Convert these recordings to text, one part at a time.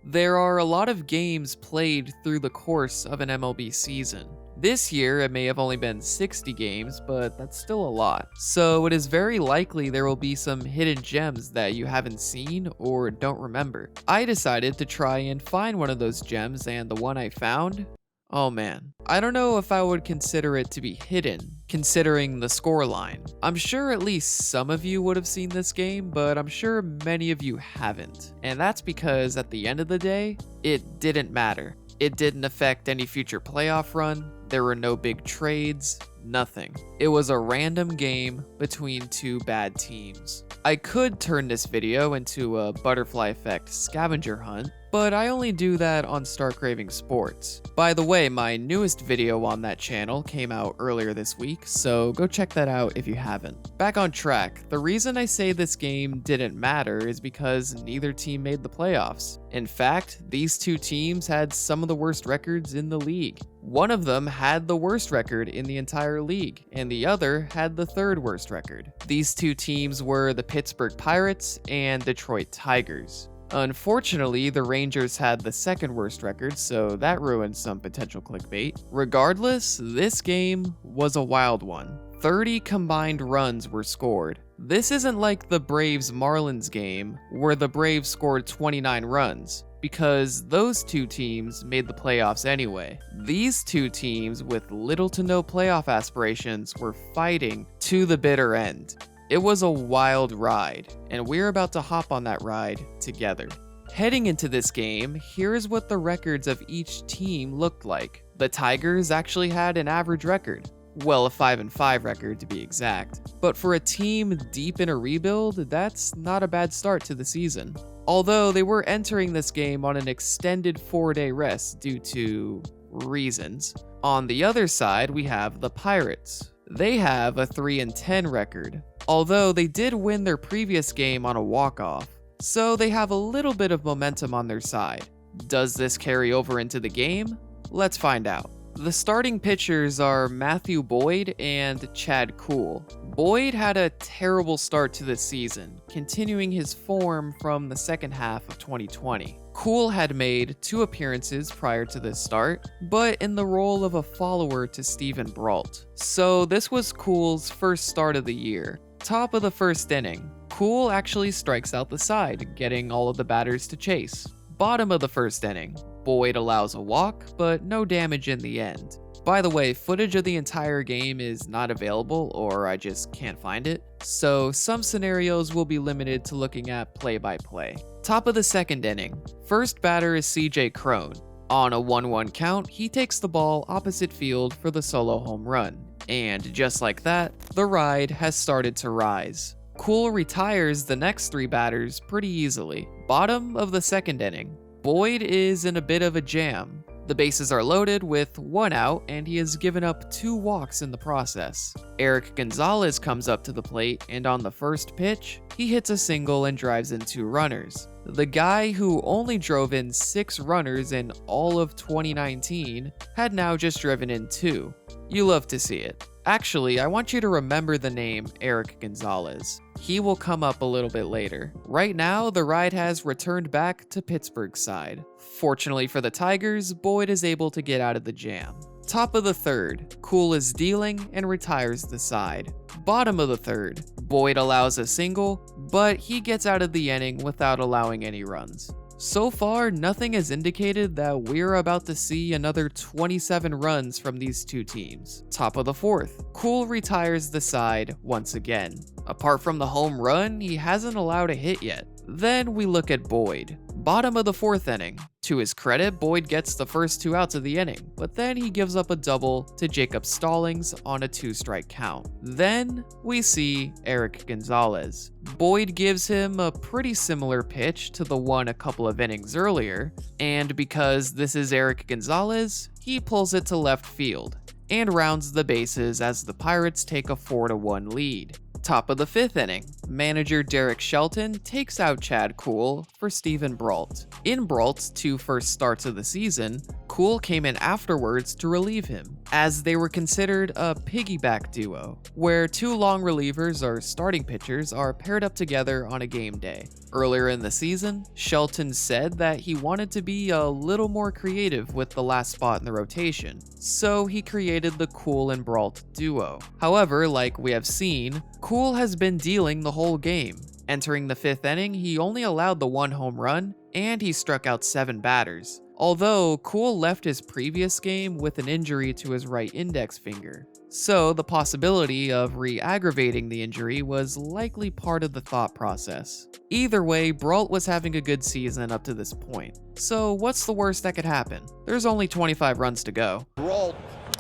There are a lot of games played through the course of an MLB season. This year, it may have only been 60 games, but that's still a lot. So it is very likely there will be some hidden gems that you haven't seen or don't remember. I decided to try and find one of those gems, and the one I found, oh man, I don't know if I would consider it to be hidden, considering the scoreline. I'm sure at least some of you would have seen this game, but I'm sure many of you haven't. And that's because at the end of the day, it didn't matter. It didn't affect any future playoff run, there were no big trades, nothing. It was a random game between two bad teams. I could turn this video into a butterfly effect scavenger hunt, but I only do that on Start Craving Sports. By the way, my newest video on that channel came out earlier this week, so go check that out if you haven't. Back on track, the reason I say this game didn't matter is because neither team made the playoffs. In fact, these two teams had some of the worst records in the league. One of them had the worst record in the entire league, and the other had the third worst record. These two teams were the Pittsburgh Pirates and Detroit Tigers. Unfortunately, the Rangers had the second worst record, so that ruined some potential clickbait. Regardless, this game was a wild one. 30 combined runs were scored. This isn't like the Braves-Marlins game, where the Braves scored 29 runs, because those two teams made the playoffs anyway. These two teams with little to no playoff aspirations were fighting to the bitter end. It was a wild ride, and we're about to hop on that ride together. Heading into this game, here's what the records of each team looked like. The Tigers actually had an average record. Well, a 5-5 record to be exact. But for a team deep in a rebuild, that's not a bad start to the season. Although they were entering this game on an extended 4-day rest due to reasons. On the other side, we have the Pirates. They have a 3-10 record, although they did win their previous game on a walk-off, so they have a little bit of momentum on their side. Does this carry over into the game? Let's find out. The starting pitchers are Matthew Boyd and Chad Kuhl. Boyd had a terrible start to the season, continuing his form from the second half of 2020. Kuhl had made 2 appearances prior to this start, but in the role of a follower to Steven Brault. So this was Kuhl's first start of the year. Top of the first inning, Kuhl actually strikes out the side, getting all of the batters to chase. Bottom of the first inning, Boyd allows a walk, but no damage in the end. By the way, footage of the entire game is not available, or I just can't find it, so some scenarios will be limited to looking at play-by-play. Top of the second inning, first batter is CJ Cron. On a 1-1 count, he takes the ball opposite field for the solo home run, and just like that, the ride has started to rise. Kuhl retires the next 3 batters pretty easily. Bottom of the second inning, Boyd is in a bit of a jam. The bases are loaded with 1 out, and he has given up 2 walks in the process. Eric Gonzalez comes up to the plate, and on the first pitch, he hits a single and drives in 2 runners. The guy who only drove in 6 runners in all of 2019 had now just driven in 2. You love to see it. Actually, I want you to remember the name Eric Gonzalez. He will come up a little bit later. Right now, the ride has returned back to Pittsburgh's side. Fortunately for the Tigers, Boyd is able to get out of the jam. Top of the third, Kuhl is dealing and retires the side. Bottom of the third, Boyd allows a single, but he gets out of the inning without allowing any runs. So far, nothing has indicated that we're about to see another 27 runs from these two teams. Top of the fourth, Kuhl retires the side once again. Apart from the home run, he hasn't allowed a hit yet. Then we look at Boyd. Bottom of the fourth inning. To his credit, Boyd gets the first 2 outs of the inning, but then he gives up a double to Jacob Stallings on a 2-strike count. Then we see Eric Gonzalez. Boyd gives him a pretty similar pitch to the one a couple of innings earlier, and because this is Eric Gonzalez, he pulls it to left field and rounds the bases as the Pirates take a 4-1 lead. Top of the 5th inning, manager Derek Shelton takes out Chad Kuhl for Steven Brault. In Brault's 2 first starts of the season, Kuhl came in afterwards to relieve him, as they were considered a piggyback duo, where 2 long relievers or starting pitchers are paired up together on a game day. Earlier in the season, Shelton said that he wanted to be a little more creative with the last spot in the rotation, so he created the Kuhl and Brault duo. However, like we have seen, Kuhl has been dealing the whole game. Entering the 5th inning, he only allowed the 1 home run, and he struck out 7 batters. Although Kuhl left his previous game with an injury to his right index finger, so the possibility of re-aggravating the injury was likely part of the thought process. Either way, Brault was having a good season up to this point, so what's the worst that could happen? There's only 25 runs to go. Brault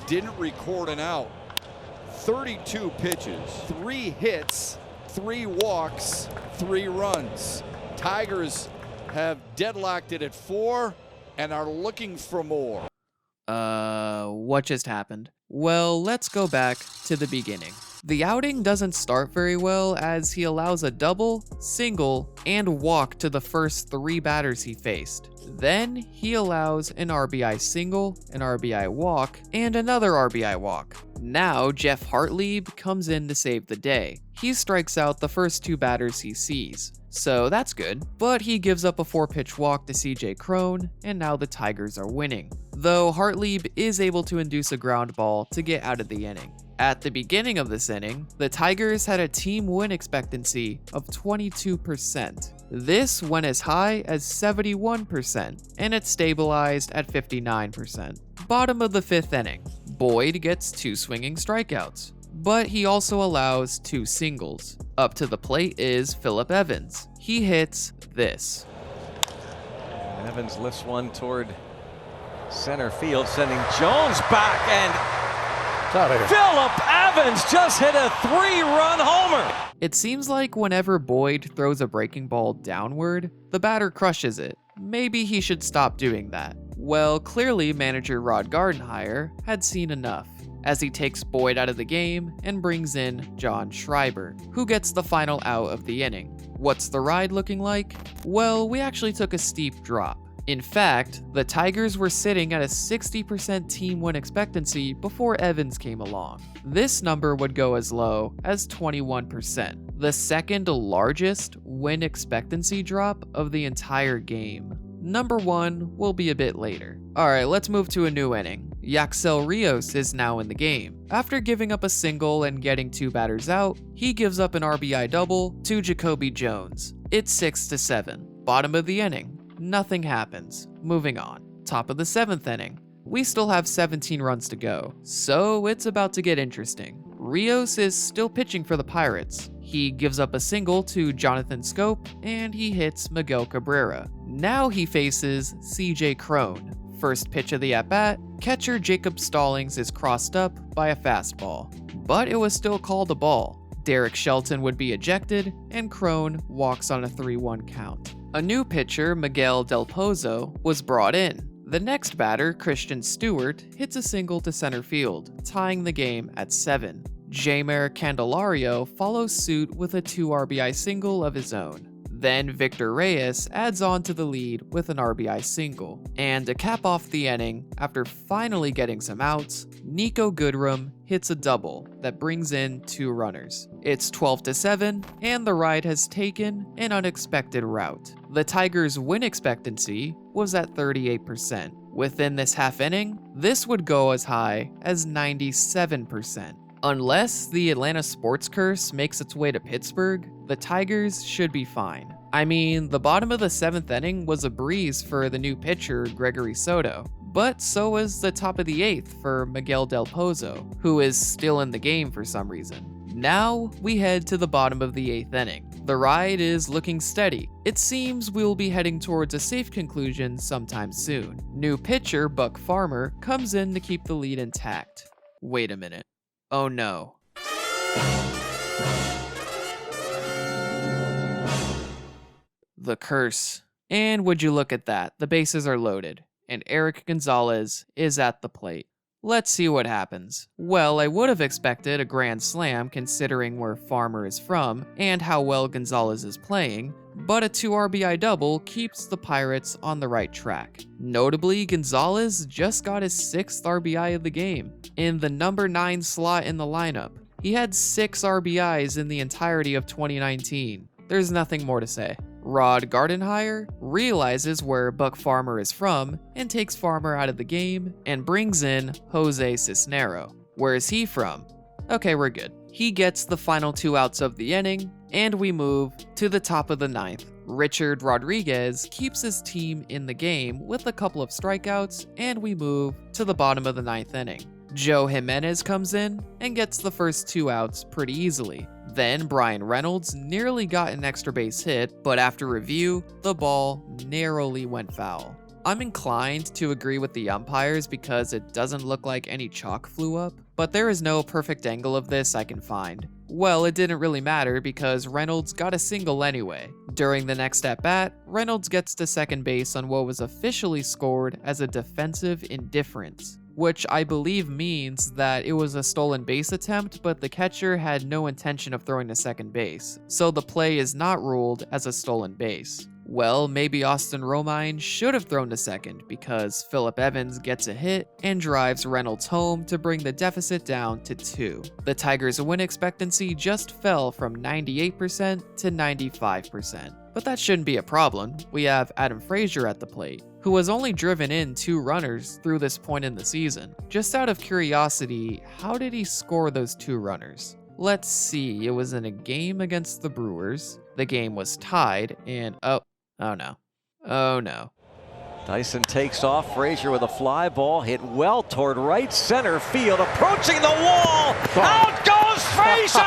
didn't record an out. 32 pitches, 3 hits, 3 walks, 3 runs. Tigers have deadlocked it at 4 and are looking for more. What just happened? Well, let's go back to the beginning. The outing doesn't start very well as he allows a double, single, and walk to the first 3 batters he faced. Then he allows an RBI single, an RBI walk, and another RBI walk. Now Jeff Hartlieb comes in to save the day. He strikes out the first 2 batters he sees, so that's good, but he gives up a 4-pitch walk to CJ Cron, and now the Tigers are winning. Though Hartlieb is able to induce a ground ball to get out of the inning. At the beginning of this inning, the Tigers had a team win expectancy of 22%. This went as high as 71%, and it stabilized at 59%. Bottom of the 5th inning, Boyd gets 2 swinging strikeouts, but he also allows 2 singles. Up to the plate is Phillip Evans. He hits this. Evans lifts one toward center field, sending Jones back, and Phillip Evans just hit a 3-run homer. It seems like whenever Boyd throws a breaking ball downward, the batter crushes it. Maybe he should stop doing that. Well, clearly manager Rod Gardenhire had seen enough, as he takes Boyd out of the game and brings in John Schreiber, who gets the final out of the inning. What's the ride looking like? Well, we actually took a steep drop. In fact, the Tigers were sitting at a 60% team win expectancy before Evans came along. This number would go as low as 21%, the second largest win expectancy drop of the entire game. Number 1 will be a bit later. Alright, let's move to a new inning. Yaxel Rios is now in the game. After giving up a single and getting 2 batters out, he gives up an RBI double to Jacoby Jones. It's 6-7. Bottom of the inning. Nothing happens. Moving on. Top of the 7th inning. We still have 17 runs to go, so it's about to get interesting. Rios is still pitching for the Pirates. He gives up a single to Jonathan Scope, and he hits Miguel Cabrera. Now he faces CJ Cron. First pitch of the at-bat, catcher Jacob Stallings is crossed up by a fastball, but it was still called a ball. Derek Shelton would be ejected, and Cron walks on a 3-1 count. A new pitcher, Miguel Del Pozo, was brought in. The next batter, Christian Stewart, hits a single to center field, tying the game at 7. Jeimer Candelario follows suit with a 2 RBI single of his own. Then Victor Reyes adds on to the lead with an RBI single. And to cap off the inning, after finally getting some outs, Nico Goodrum hits a double that brings in 2 runners. It's 12-7, and the ride has taken an unexpected route. The Tigers' win expectancy was at 38%. Within this half inning, this would go as high as 97%. Unless the Atlanta sports curse makes its way to Pittsburgh, the Tigers should be fine. I mean, the bottom of the 7th inning was a breeze for the new pitcher, Gregory Soto, but so was the top of the 8th for Miguel Del Pozo, who is still in the game for some reason. Now, we head to the bottom of the 8th inning. The ride is looking steady. It seems we'll be heading towards a safe conclusion sometime soon. New pitcher, Buck Farmer, comes in to keep the lead intact. Wait a minute. Oh no. The curse. And would you look at that, the bases are loaded, and Eric Gonzalez is at the plate. Let's see what happens. Well, I would have expected a grand slam considering where Farmer is from and how well Gonzalez is playing, but a 2 RBI double keeps the Pirates on the right track. Notably, Gonzalez just got his 6th RBI of the game, in the number 9 slot in the lineup. He had 6 RBIs in the entirety of 2019. There's nothing more to say. Rod Gardenhire realizes where Buck Farmer is from and takes Farmer out of the game and brings in Jose Cisnero. Where is he from? Okay, we're good. He gets the final 2 outs of the inning, and we move to the top of the 9th. Richard Rodriguez keeps his team in the game with a couple of strikeouts, and we move to the bottom of the 9th inning. Joe Jimenez comes in and gets the first 2 outs pretty easily. Then Brian Reynolds nearly got an extra base hit, but after review, the ball narrowly went foul. I'm inclined to agree with the umpires because it doesn't look like any chalk flew up, but there is no perfect angle of this I can find. Well, it didn't really matter because Reynolds got a single anyway. During the next at-bat, Reynolds gets to second base on what was officially scored as a defensive indifference, which I believe means that it was a stolen base attempt, but the catcher had no intention of throwing to second base, so the play is not ruled as a stolen base. Well, maybe Austin Romine should have thrown to second because Phillip Evans gets a hit and drives Reynolds home to bring the deficit down to 2. The Tigers' win expectancy just fell from 98% to 95%. But that shouldn't be a problem. We have Adam Frazier at the plate, who has only driven in 2 runners through this point in the season. Just out of curiosity, how did he score those 2 runners? Let's see, it was in a game against the Brewers. The game was tied, and oh no. Dyson takes off. Frazier with a fly ball hit well toward right center field, approaching the wall. Out goes Frazier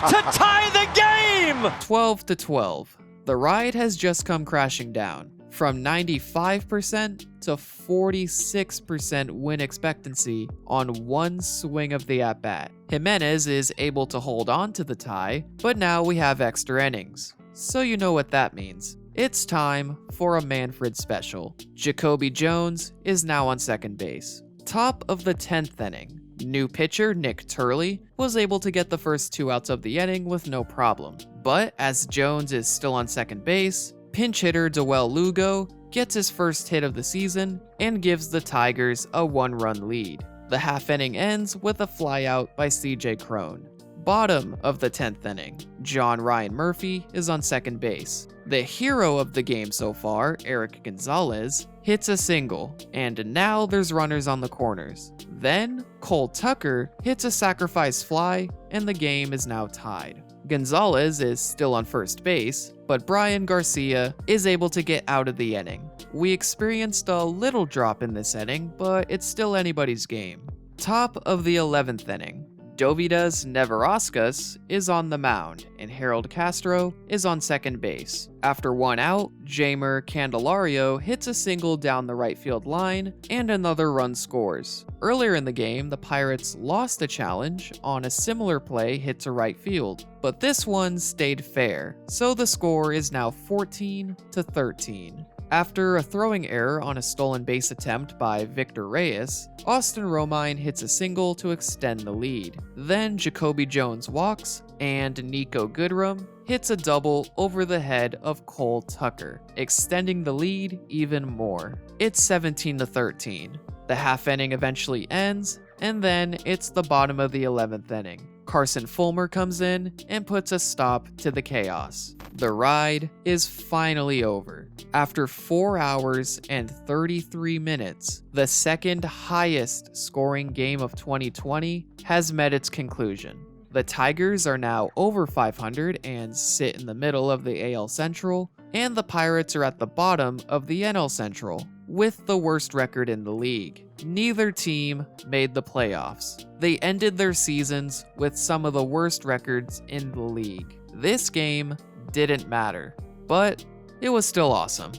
to tie the game. 12-12. The ride has just come crashing down from 95% to 46% win expectancy on 1 swing of the at-bat. Jimenez is able to hold on to the tie, but now we have extra innings. So you know what that means. It's time for a Manfred special. Jacoby Jones is now on second base. Top of the 10th inning. New pitcher Nick Turley was able to get the first 2 outs of the inning with no problem. But as Jones is still on second base, pinch hitter Dewell Lugo gets his first hit of the season and gives the Tigers a 1-run lead. The half inning ends with a flyout by CJ Cron. Bottom of the 10th inning, John Ryan Murphy is on second base. The hero of the game so far, Eric Gonzalez, hits a single, and now there's runners on the corners. Then, Cole Tucker hits a sacrifice fly, and the game is now tied. Gonzalez is still on first base, but Brian Garcia is able to get out of the inning. We experienced a little drop in this inning, but it's still anybody's game. Top of the 11th inning. Dovydas Neverauskas is on the mound, and Harold Castro is on second base. After 1 out, Jeimer Candelario hits a single down the right field line, and another run scores. Earlier in the game, the Pirates lost a challenge on a similar play hit to right field, but this one stayed fair, so the score is now 14-13. After a throwing error on a stolen base attempt by Victor Reyes, Austin Romine hits a single to extend the lead. Then Jacoby Jones walks, and Nico Goodrum hits a double over the head of Cole Tucker, extending the lead even more. It's 17-13. The half inning eventually ends, and then it's the bottom of the 11th inning. Carson Fulmer comes in and puts a stop to the chaos. The ride is finally over. After 4 hours and 33 minutes, the second highest scoring game of 2020 has met its conclusion. The Tigers are now over 500 and sit in the middle of the AL Central, and the Pirates are at the bottom of the NL Central, with the worst record in the league. Neither team made the playoffs. They ended their seasons with some of the worst records in the league. This game didn't matter, but it was still awesome.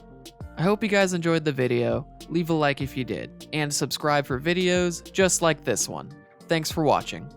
I hope you guys enjoyed the video. Leave a like if you did, and subscribe for videos just like this one. Thanks for watching.